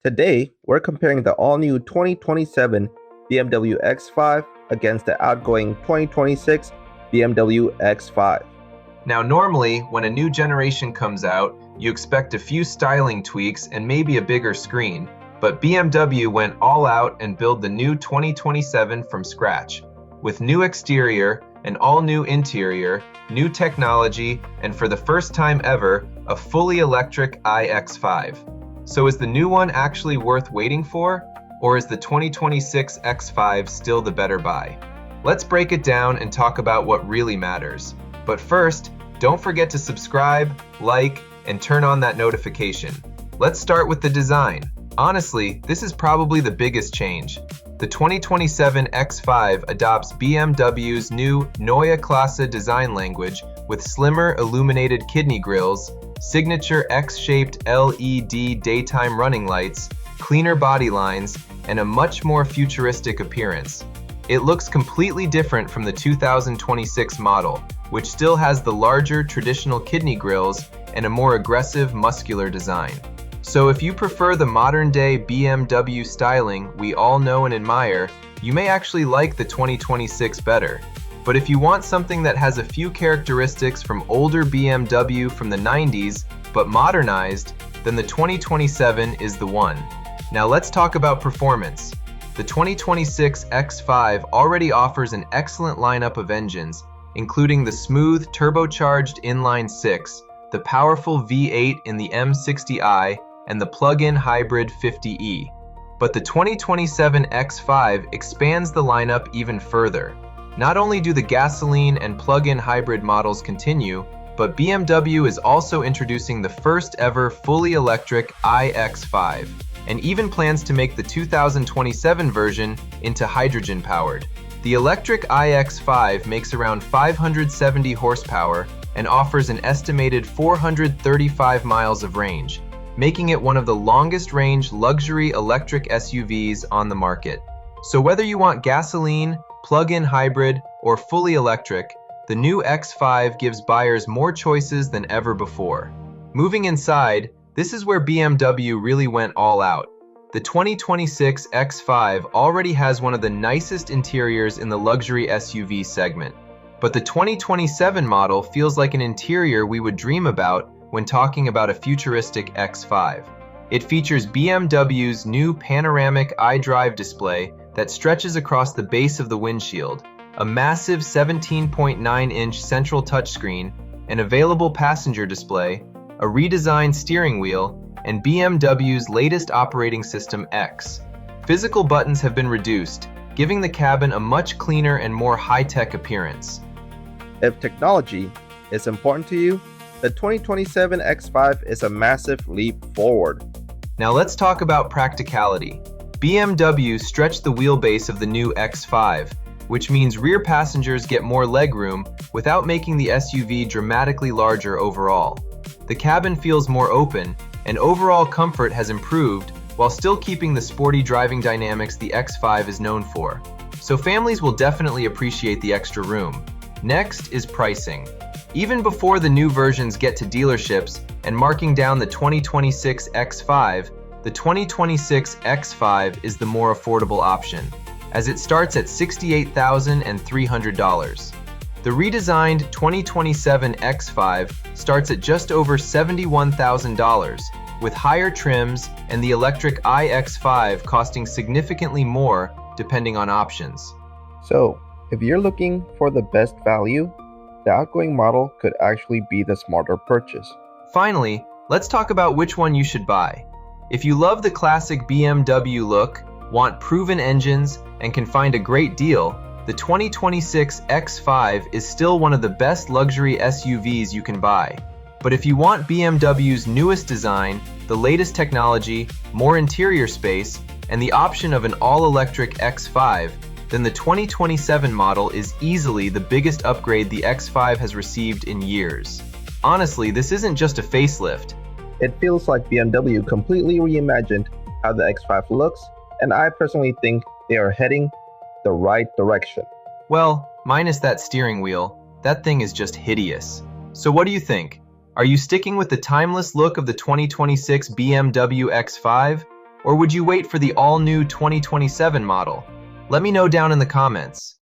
Today, we're comparing the all-new 2027 BMW X5 against the outgoing 2026 BMW X5. Now, normally, when a new generation comes out, you expect a few styling tweaks and maybe a bigger screen, but BMW went all out and built the new 2027 from scratch. With new exterior, an all-new interior, new technology, and for the first time ever, a fully electric iX5. So is the new one actually worth waiting for, or is the 2026 X5 still the better buy? Let's break it down and talk about what really matters. But first, don't forget to subscribe, like, and turn on that notification. Let's start with the design. Honestly, this is probably the biggest change. The 2027 X5 adopts BMW's new Neue Klasse design language with slimmer illuminated kidney grills, signature X-shaped LED daytime running lights, cleaner body lines, and a much more futuristic appearance. It looks completely different from the 2026 model, which still has the larger traditional kidney grills and a more aggressive muscular design. So if you prefer the modern-day BMW styling we all know and admire, you may actually like the 2026 better. But if you want something that has a few characteristics from older BMW from the 90s, but modernized, then the 2027 is the one. Now let's talk about performance. The 2026 X5 already offers an excellent lineup of engines, including the smooth turbocharged inline-6, the powerful V8 in the M60i, and the plug-in hybrid 50e. But the 2027 X5 expands the lineup even further. Not only do the gasoline and plug-in hybrid models continue, but BMW is also introducing the first ever fully electric iX5, and even plans to make the 2027 version into hydrogen-powered. The electric iX5 makes around 570 horsepower and offers an estimated 435 miles of range, making it one of the longest-range luxury electric SUVs on the market. So whether you want gasoline, plug-in hybrid, or fully electric, the new X5 gives buyers more choices than ever before. Moving inside, this is where BMW really went all out. The 2026 X5 already has one of the nicest interiors in the luxury SUV segment, but the 2027 model feels like an interior we would dream about when talking about a futuristic X5. It features BMW's new panoramic iDrive display that stretches across the base of the windshield, a massive 17.9-inch central touchscreen, an available passenger display, a redesigned steering wheel, and BMW's latest operating system X. Physical buttons have been reduced, giving the cabin a much cleaner and more high-tech appearance. If technology is important to you, the 2027 X5 is a massive leap forward. Now let's talk about practicality. BMW stretched the wheelbase of the new X5, which means rear passengers get more legroom without making the SUV dramatically larger overall. The cabin feels more open, and overall comfort has improved while still keeping the sporty driving dynamics the X5 is known for. So families will definitely appreciate the extra room. Next is pricing. Even before the new versions get to dealerships and marking down the 2026 X5, the 2026 X5 is the more affordable option, as it starts at $68,300. The redesigned 2027 X5 starts at just over $71,000, with higher trims and the electric iX5 costing significantly more depending on options. So, if you're looking for the best value, the outgoing model could actually be the smarter purchase. Finally, let's talk about which one you should buy. If you love the classic BMW look, want proven engines, and can find a great deal, the 2026 X5 is still one of the best luxury SUVs you can buy. But if you want BMW's newest design, the latest technology, more interior space, and the option of an all-electric X5, then the 2027 model is easily the biggest upgrade the X5 has received in years. Honestly, this isn't just a facelift. It feels like BMW completely reimagined how the X5 looks, and I personally think they are heading the right direction. Well, minus that steering wheel, that thing is just hideous. So what do you think? Are you sticking with the timeless look of the 2026 BMW X5? Or would you wait for the all-new 2027 model? Let me know down in the comments.